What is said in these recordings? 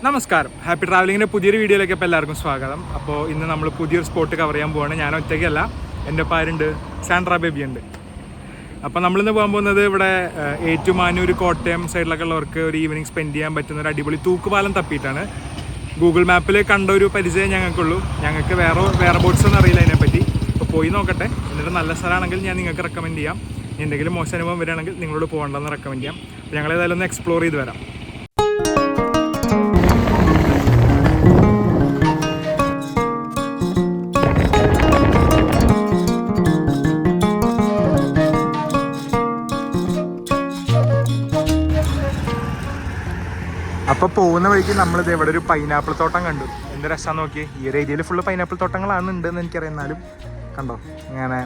നമസ്കാരം, ഹാപ്പി ട്രാവലിങ്ങിൻ്റെ പുതിയൊരു വീഡിയോയിലേക്ക് ഇപ്പോൾ എല്ലാവർക്കും സ്വാഗതം. അപ്പോൾ ഇന്ന് നമ്മൾ പുതിയൊരു സ്പോട്ട് കവർ ചെയ്യാൻ പോവാണ്. ഞാൻ ഒറ്റയ്ക്കല്ല, എൻ്റെ പാരുണ്ട്, സാൻഡ്ര ബേബി ഉണ്ട്. അപ്പോൾ നമ്മളിന്ന് പോകാൻ പോകുന്നത് ഇവിടെ ഏറ്റുമാനൂർ കോട്ടയം സൈഡിലൊക്കെ ഉള്ളവർക്ക് ഒരു ഈവനിങ് സ്പെൻഡ് ചെയ്യാൻ പറ്റുന്ന ഒരു അടിപൊളി തൂക്കുപാലം തപ്പിയിട്ടാണ്. ഗൂഗിൾ മാപ്പിൽ കണ്ട ഒരു പരിചയം ഞങ്ങൾക്കുള്ളൂ. ഞങ്ങൾക്ക് വേറെ ബോട്ട്സ് ഒന്നും അറിയില്ല അതിനെപ്പറ്റി. അപ്പോൾ പോയി നോക്കട്ടെ. എന്നിട്ട് നല്ല സ്ഥലമാണെങ്കിൽ ഞാൻ നിങ്ങൾക്ക് റെക്കമെൻഡ് ചെയ്യാം. എന്തെങ്കിലും മോശം അനുഭവം വരികയാണെങ്കിൽ നിങ്ങളോട് പോകണ്ടെന്ന് റെക്കമെൻഡ് ചെയ്യാം. അപ്പോൾ ഞങ്ങൾ ഏതായാലും ഒന്ന് എക്സ്പ്ലോർ ചെയ്ത് വരാം. അപ്പോൾ പോകുന്ന വഴിക്ക് നമ്മളിത് ഇവിടെ ഒരു പൈനാപ്പിൾ തോട്ടം കണ്ടു. എന്ത് രസമാണെന്ന് നോക്കി. ഈ ഒരു ഏരിയയിൽ ഫുള്ള് പൈനാപ്പിൾ തോട്ടങ്ങളാണ് ഉണ്ടെന്ന് എനിക്കറിയാം. എന്നാലും കണ്ടോ, ഇങ്ങനെ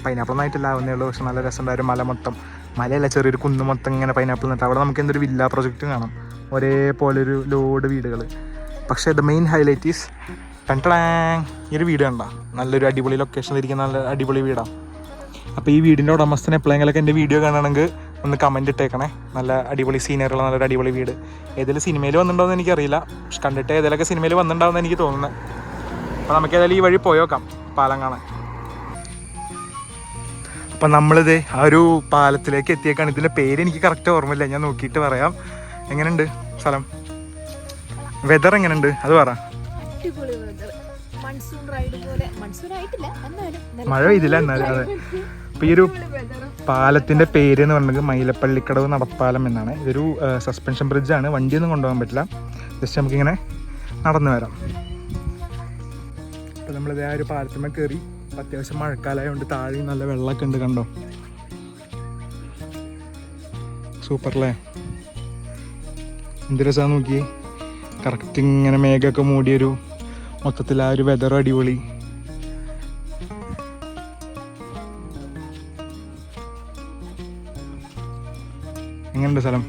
പൈനാപ്പിൾ ഒന്നായിട്ടില്ല ആവുന്നേ ഉള്ളൂ. പക്ഷെ നല്ല രസമുണ്ടായിരുന്നു. മല മൊത്തം, മലയല്ല ചെറിയൊരു കുന്ന് മൊത്തം ഇങ്ങനെ പൈനാപ്പിൾ നട്ട്. അവിടെ നമുക്ക് എന്തൊരു വില്ല പ്രൊജക്റ്റും കാണാം, ഒരേപോലെ ഒരു ലോഡ് വീടുകൾ. പക്ഷേ ദ മെയിൻ ഹൈലൈറ്റ് ഈസ് ഈ ഒരു വീട് കണ്ട നല്ലൊരു അടിപൊളി ലൊക്കേഷനിലിരിക്കുന്ന നല്ല അടിപൊളി വീടാണ്. അപ്പോൾ ഈ വീടിൻ്റെ ഉടമസ്ഥനെ എപ്പോഴെങ്കിലൊക്കെ എൻ്റെ വീഡിയോ കാണണമെങ്കിൽ ഒന്ന് കമൻറ്റ് ഇട്ടേക്കണേ. നല്ല അടിപൊളി സീനറിയുള്ള നല്ലൊരു അടിപൊളി വീട്. ഏതെങ്കിലും സിനിമയിൽ വന്നിട്ടുണ്ടോയെന്ന് എനിക്കറിയില്ല, പക്ഷെ കണ്ടിട്ട് ഏതെങ്കിലുമൊക്കെ സിനിമയിൽ വന്നിട്ടുണ്ടാവുമെന്ന് എനിക്ക് തോന്നുന്നത്. അപ്പോൾ നമുക്ക് ഏതായാലും ഈ വഴി പോയോക്കാം പാലം കാണാൻ. അപ്പം നമ്മളിത് ആ ഒരു പാലത്തിലേക്ക് എത്തിയേക്കാണ്. ഇതിൻ്റെ പേര് എനിക്ക് കറക്റ്റ് ഓർമ്മയില്ല, ഞാൻ നോക്കിയിട്ട് പറയാം. എങ്ങനെയുണ്ട് സ്ഥലം? വെതർ എങ്ങനെയുണ്ട് അത് പറ. മഴ പെയ്തില്ല എന്നാലും. അതെ, അപ്പോൾ ഈ ഒരു പാലത്തിൻ്റെ പേര് എന്ന് പറഞ്ഞത് മൈലപ്പള്ളിക്കടവ് നടപ്പാലം എന്നാണ്. ഇതൊരു സസ്പെൻഷൻ ബ്രിഡ്ജാണ്. വണ്ടിയൊന്നും കൊണ്ടുപോകാൻ പറ്റില്ല, ജസ്റ്റ് നമുക്കിങ്ങനെ നടന്നു വരാം. അപ്പോൾ നമ്മളിത് ആ ഒരു പാലത്തിന്മേൽ കയറി. അത്യാവശ്യം മഴക്കാലമായതുകൊണ്ട് താഴെ നല്ല വെള്ളമൊക്കെ ഉണ്ട്, കണ്ടോ. സൂപ്പറല്ലേ, എന്ത് രസമാണെന്ന് നോക്കി. കറക്റ്റ് ഇങ്ങനെ മേഘമൊക്കെ മൂടിയൊരു മൊത്തത്തിൽ ആ ഒരു വെതറും അടിപൊളി. എങ്ങനെയുണ്ട് സ്ഥലം?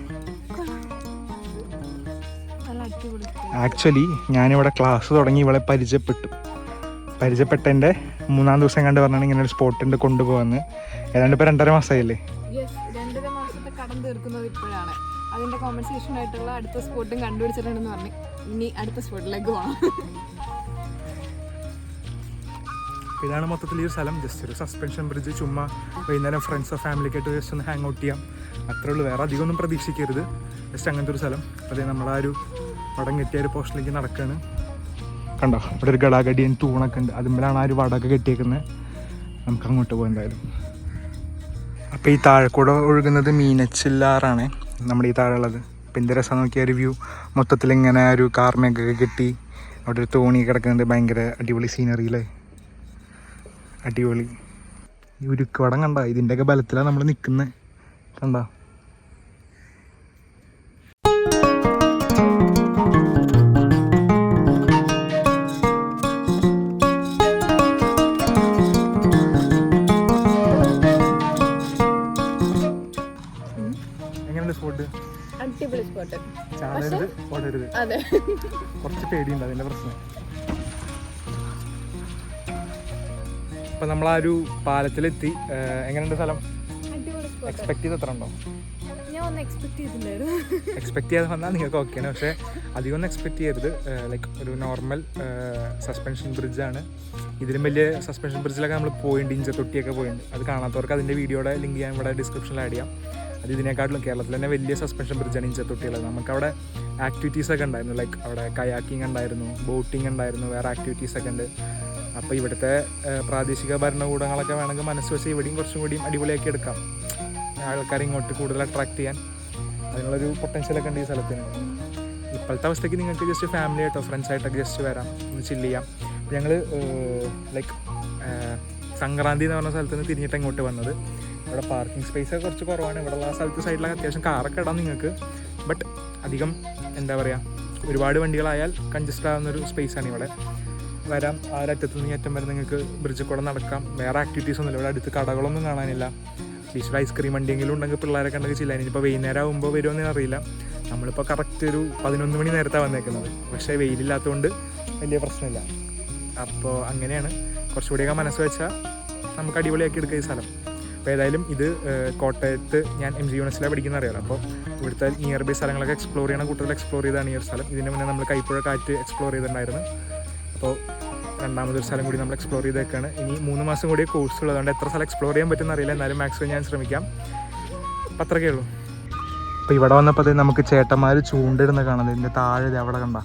ആക്ച്വലി ഞാനിവിടെ ക്ലാസ് തുടങ്ങി ഇവളെ പരിചയപ്പെട്ടതിൻ്റെ 3-ാം ദിവസം കണ്ട് പറഞ്ഞാണ് ഇങ്ങനെ ഒരു സ്പോട്ടുണ്ട് കൊണ്ടുപോകാന്ന്. ഏതാണ്ട് ഇപ്പോൾ 2.5 മാസമായില്ലേ. 2.5 മാസത്തെ കടം തീർക്കുന്നത് ഇപ്പോഴാണ്. അതിൻ്റെ കോമ്പൻസേഷൻ ആയിട്ടുള്ള അടുത്ത സ്പോട്ടും കണ്ടുപിടിച്ചിട്ടുണ്ടെന്ന് പറഞ്ഞു. ഇനി അടുത്ത സ്പോട്ടിലേക്ക് പോകണം. ഇതാണ് മൊത്തത്തിൽ ഈ ഒരു സ്ഥലം. ജസ്റ്റ് ഒരു സസ്പെൻഷൻ ബ്രിഡ്ജ്. ചുമ്മാ വൈകുന്നേരം ഫ്രണ്ട്സോ ഫാമിലിയൊക്കെ ആയിട്ട് ജസ്റ്റ് ഒന്ന് ഹാങ് ഔട്ട് ചെയ്യാം, അത്രേ ഉള്ളൂ. വേറെ അധികം ഒന്നും പ്രതീക്ഷിക്കരുത്. ജസ്റ്റ് അങ്ങനത്തെ ഒരു സ്ഥലം. അതേ നമ്മളാ ഒരു വടം കെട്ടിയ ഒരു പോസ്റ്റിലേക്ക് നടക്കുകയാണ്. കണ്ടോ, ഇവിടെ ഒരു ഗടാഗടിയൻ തൂണൊക്കെ ഉണ്ട്. അതുമ്പോഴാണ് ആ ഒരു വടമൊക്കെ കെട്ടിയേക്കുന്നത്. നമുക്ക് അങ്ങോട്ട് പോകാം എന്തായാലും. അപ്പോൾ ഈ താഴെക്കൂടെ ഒഴുകുന്നത് മീനച്ചില്ലാറാണ് നമ്മുടെ ഈ താഴെ ഉള്ളത്. അപ്പോൾ എന്ത് രസം നോക്കിയ ഒരു വ്യൂ. മൊത്തത്തിൽ ഇങ്ങനെ ഒരു കാർമേഘൊക്കെ കെട്ടി അവിടെ ഒരു തോണി കിടക്കുന്നുണ്ട്. ഭയങ്കര അടിപൊളി സീനറിയില്ലേ, അടിപൊളി. ഈ ഉരുക്കുവടം കണ്ട, ഇതിൻ്റെയൊക്കെ ബലത്തിലാണ് നമ്മൾ നിൽക്കുന്നത്. കണ്ടോ, എങ്ങനെയുണ്ട് സ്പോട്ട്? അടിപൊളി സ്പോട്ട്. ചാടരുത്, ഓടരുത്. അതെ, കുറച്ച് പേടിയുണ്ട്, അതിൻ്റെ പ്രശ്നം. അപ്പം നമ്മൾ ആ ഒരു പാലത്തിലെത്തി. എങ്ങനെയുണ്ട് സ്ഥലം? എക്സ്പെക്ട് ചെയ്ത് എത്ര ഉണ്ടോ? എക്സ്പെക്ട് ചെയ്യാതെ വന്നാൽ നിങ്ങൾക്ക് ഓക്കെയാണ്. പക്ഷേ അധികം ഒന്നും എക്സ്പെക്ട് ചെയ്യരുത്. ലൈക്ക് ഒരു നോർമൽ സസ്പെൻഷൻ ബ്രിഡ്ജാണ്. ഇതിലും വലിയ സസ്പെൻഷൻ ബ്രിഡ്ജിലൊക്കെ നമ്മൾ പോയിട്ടുണ്ട്, ഇഞ്ചത്തൊട്ടിയൊക്കെ പോയിട്ടുണ്ട്. അത് കാണാത്തവർക്ക് അതിൻ്റെ വീഡിയോയുടെ ലിങ്ക് ഞാൻ ഇവിടെ ഡിസ്ക്രിപ്ഷനിൽ ആഡ് ചെയ്യാം. അത് ഇതിനേക്കാട്ടിലും കേരളത്തിൽ തന്നെ വലിയ സസ്പെൻഷൻ ബ്രിഡ്ജാണ് ഇഞ്ചത്തൊട്ടിയുള്ളത്. നമുക്കവിടെ ആക്ടിവിറ്റീസൊക്കെ ഉണ്ടായിരുന്നു. ലൈക്ക് അവിടെ കയാക്കിങ് ഉണ്ടായിരുന്നു, ബോട്ടിങ് ഉണ്ടായിരുന്നു, വേറെ ആക്ടിവിറ്റീസൊക്കെ ഉണ്ട്. അപ്പോൾ ഇവിടുത്തെ പ്രാദേശിക ഭരണകൂടങ്ങളൊക്കെ വേണമെങ്കിൽ മനസ്സ് വെച്ച് ഇവിടെയും കുറച്ചും കൂടിയും അടിപൊളിയാക്കി എടുക്കാം. ആൾക്കാരെ ഇങ്ങോട്ട് കൂടുതൽ അട്രാക്ട് ചെയ്യാൻ അതിനുള്ളൊരു പൊട്ടൻഷ്യലൊക്കെ ഉണ്ട് ഈ സ്ഥലത്തിന്. ഇപ്പോഴത്തെ അവസ്ഥയ്ക്ക് നിങ്ങൾക്ക് ജസ്റ്റ് ഫാമിലി ആയിട്ടോ ഫ്രണ്ട്സായിട്ടൊക്കെ ജസ്റ്റ് വരാം, ഒന്ന് ചില്ല് ചെയ്യാം. ഞങ്ങൾ ലൈക്ക് സംക്രാന്തി എന്ന് പറഞ്ഞ സ്ഥലത്ത് നിന്ന് തിരിഞ്ഞിട്ട് ഇങ്ങോട്ട് വന്നത്. ഇവിടെ പാർക്കിംഗ് സ്പേസ് കുറച്ച് കുറവാണ്. ഇവിടെയുള്ള ആ സ്ഥലത്ത് സൈഡിലൊക്കെ അത്യാവശ്യം കാറൊക്കെ ഇടാം നിങ്ങൾക്ക്. ബട്ട് അധികം എന്താ പറയുക, ഒരുപാട് വണ്ടികളായാൽ കൺജസ്റ്റ് ആകുന്നൊരു സ്പേസാണ് ഇവിടെ. വരാം, ആ ഒരറ്റത്ത് നിന്ന് അറ്റം വരെ നിങ്ങൾക്ക് ബ്രിഡ്ജിൽ കൂടെ നടക്കാം. വേറെ ആക്ടിവിറ്റീസ് ഒന്നുമില്ല ഇവിടെ. അടുത്ത് കടകളൊന്നും കാണാനില്ല. അറ്റ്ലീസ്റ്റ് ഐസ്ക്രീം വണ്ടിയെങ്കിലും ഉണ്ടെങ്കിൽ പിള്ളേരൊക്കെ ഉണ്ടെങ്കിൽ ചില്ല. ഇനിയിപ്പോൾ വൈകുന്നേരം ആകുമ്പോൾ വരുമെന്ന് അറിയില്ല. നമ്മളിപ്പോൾ കറക്റ്റ് ഒരു 11 മണി നേരത്താണ് വന്നേക്കുന്നത്. പക്ഷേ വെയിലില്ലാത്തതുകൊണ്ട് വലിയ പ്രശ്നമില്ല. അപ്പോൾ അങ്ങനെയാണ്. കുറച്ചുകൂടിയൊക്കെ മനസ്സ് വെച്ചാൽ നമുക്ക് അടിപൊളിയാക്കി എടുക്കുക ഈ സ്ഥലം. അപ്പോൾ ഏതായാലും ഇത് കോട്ടയത്ത് ഞാൻ MG യൂണിവേഴ്സിറ്റിയിലാണ് പഠിക്കുന്നത് അറിയാമല്ലോ. അപ്പോൾ ഇവിടുത്തെ നിയർ ബൈ സ്ഥലങ്ങളൊക്കെ എക്സ്പ്ലോർ ചെയ്യണം, കൂടുതൽ എക്സ്പ്ലോർ ചെയ്താണ് ഈ ഒരു സ്ഥലം. ഇതിന് മുന്നേ നമ്മൾ കൈപ്പുഴ കാറ്റ് എക്സ്പ്ലോർ ചെയ്തിട്ടുണ്ടായിരുന്നു. അപ്പോൾ രണ്ടാമതൊരു സ്ഥലം കൂടി നമ്മൾ എക്സ്പ്ലോർ ചെയ്തേക്കാണ്. ഇനി 3 മാസം കൂടി കോഴ്സ് ഉള്ളതുകൊണ്ട് എത്ര സ്ഥലം എക്സ്പ്ലോർ ചെയ്യാൻ പറ്റുമെന്ന് അറിയില്ല, എന്നാലും മാക്സിമം ഞാൻ ശ്രമിക്കാം. അപ്പം അത്രയൊക്കെ ഉള്ളൂ. അപ്പോൾ ഇവിടെ വന്നപ്പോൾ നമുക്ക് ചേട്ടന്മാർ ചൂണ്ടിടുന്ന കാണുന്നത്. ഇതിൻ്റെ താഴെ അവിടെ കണ്ട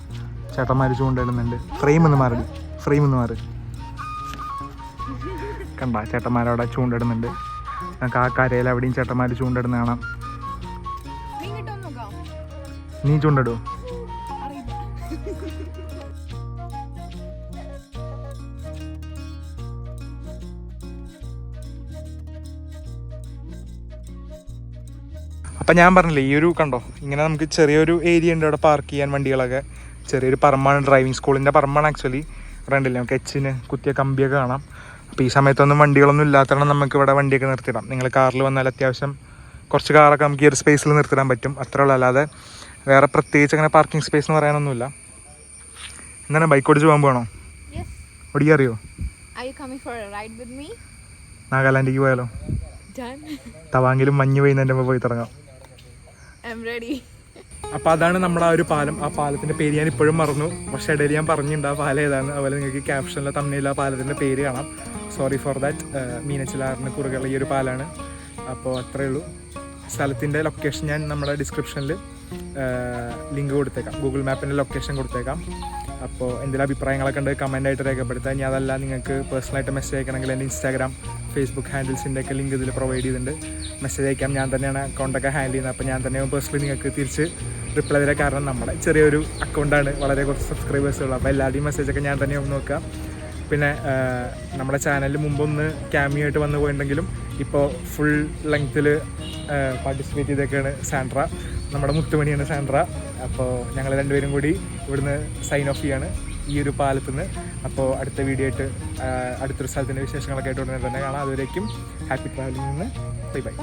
ചേട്ടന്മാർ ചൂണ്ടിടുന്നുണ്ട്. ഫ്രെയിം ഒന്ന് മാറി കണ്ട ചേട്ടന്മാരവിടെ ചൂണ്ടിടുന്നുണ്ട്. നമുക്ക് ആ കരയിൽ അവിടെയും ചേട്ടന്മാർ ചൂണ്ടിടുന്ന കാണാം. നീ ചൂണ്ടിടുമോ? അപ്പം ഞാൻ പറഞ്ഞില്ലേ, ഈ ഒരു കണ്ടോ ഇങ്ങനെ നമുക്ക് ചെറിയൊരു ഏരിയ ഉണ്ട് അവിടെ പാർക്ക് ചെയ്യാൻ വണ്ടികളൊക്കെ. ചെറിയൊരു പറമ്പാണ്, ഡ്രൈവിംഗ് സ്കൂളിൻ്റെ പറമ്പാണ് ആക്ച്വലി. റണ്ടില്ലേ നമുക്ക് എച്ചിന് കുത്തിയ കമ്പിയൊക്കെ കാണാം. അപ്പോൾ ഈ സമയത്തൊന്നും വണ്ടികളൊന്നും ഇല്ലാത്തതാണ് നമുക്ക് ഇവിടെ വണ്ടിയൊക്കെ നിർത്തിയിടാം. നിങ്ങൾ കാറിൽ വന്നാൽ അത്യാവശ്യം കുറച്ച് കാറൊക്കെ നമുക്ക് ഈ ഒരു സ്പേസിൽ നിർത്തിടാൻ പറ്റും, അത്രേ ഉള്ളൂ. അല്ലാതെ വേറെ പ്രത്യേകിച്ച് അങ്ങനെ പാർക്കിംഗ് സ്പേസ് എന്ന് പറയാനൊന്നുമില്ല. എന്താണ് ബൈക്ക് ഓടിച്ച് പോകാൻ പോകണോ? ഓടിക്കാൻ അറിയോ? നാഗാലാൻഡിലേക്ക് പോയാലോ? തവാങ്കിലും മഞ്ഞ് പെയ്യുന്നതിൻ്റെ മുമ്പ് പോയി തുടങ്ങാം. അപ്പോൾ അതാണ് നമ്മുടെ ആ ഒരു പാലം. ആ പാലത്തിൻ്റെ പേര് ഞാൻ ഇപ്പോഴും മറന്നു, പക്ഷേ ഇടയിൽ ഞാൻ പറഞ്ഞിട്ടുണ്ട് ആ പാലം ഏതാണ്. അതുപോലെ നിങ്ങൾക്ക് ക്യാപ്ഷനിലെ തമ്മിൽ ആ പാലത്തിൻ്റെ പേര് കാണാം. Sorry for that. മീനച്ചിലാറിന് കുറുകെയുള്ള ഈ ഒരു പാലാണ്. അപ്പോൾ അത്രയേ ഉള്ളൂ. സ്ഥലത്തിൻ്റെ ലൊക്കേഷൻ ഞാൻ നമ്മുടെ ഡിസ്ക്രിപ്ഷനിൽ ലിങ്ക് കൊടുത്തേക്കാം, ഗൂഗിൾ മാപ്പിൻ്റെ ലൊക്കേഷൻ കൊടുത്തേക്കാം. അപ്പോൾ എന്തെങ്കിലും അഭിപ്രായങ്ങളൊക്കെ ഉണ്ട് കമൻ്റായിട്ട് രേഖപ്പെടുത്താം. ഇനി അതല്ല നിങ്ങൾക്ക് പേഴ്സണലായിട്ട് മെസ്സേജ് അയക്കണമെങ്കിൽ എൻ്റെ ഇൻസ്റ്റാഗ്രാം, ഫേസ്ബുക്ക് ഹാൻഡിൽസിൻ്റെ ഒക്കെ ലിങ്ക് ഇതിൽ പ്രൊവൈഡ് ചെയ്തിട്ടുണ്ട്. മെസ്സേജ് അയക്കാം. ഞാൻ തന്നെയാണ് അക്കൗണ്ടൊക്കെ ഹാൻഡിൽ ചെയ്യുന്നത്. അപ്പോൾ ഞാൻ തന്നെ പേഴ്സണലി നിങ്ങൾക്ക് തിരിച്ച് റിപ്ലൈ തരാം. കാരണം നമ്മുടെ ചെറിയൊരു അക്കൗണ്ടാണ്, വളരെ കുറച്ച് സബ്സ്ക്രൈബേഴ്സ് ഉള്ളൂ. അപ്പോൾ എല്ലാവരുടെയും മെസ്സേജൊക്കെ ഞാൻ തന്നെ ഒന്ന് നോക്കാം. പിന്നെ നമ്മുടെ ചാനലിൽ മുമ്പൊന്ന് ക്യാമിയോ ആയിട്ട് വന്നു പോയിട്ടുണ്ടെങ്കിലും ഇപ്പോൾ ഫുൾ ലെങ്ത്തിൽ പാർട്ടിസിപ്പേറ്റ് ചെയ്തൊക്കെയാണ് സാൻഡ്ര. നമ്മുടെ മുത്തുമണിയാണ് സാൻഡ്ര. അപ്പോൾ ഞങ്ങൾ രണ്ടുപേരും കൂടി ഇവിടുന്ന് സൈൻ ഓഫ് ചെയ്യാണ് ഈ ഒരു പാലത്ത് നിന്ന്. അപ്പോൾ അടുത്ത വീഡിയോ ആയിട്ട് അടുത്തൊരു സ്ഥലത്തിൻ്റെ വിശേഷങ്ങളൊക്കെ ആയിട്ട് ഉടനെ തന്നെ കാണാം. അതുവരേക്കും ഹാപ്പി ട്രാവലിംഗ്. Bye bye.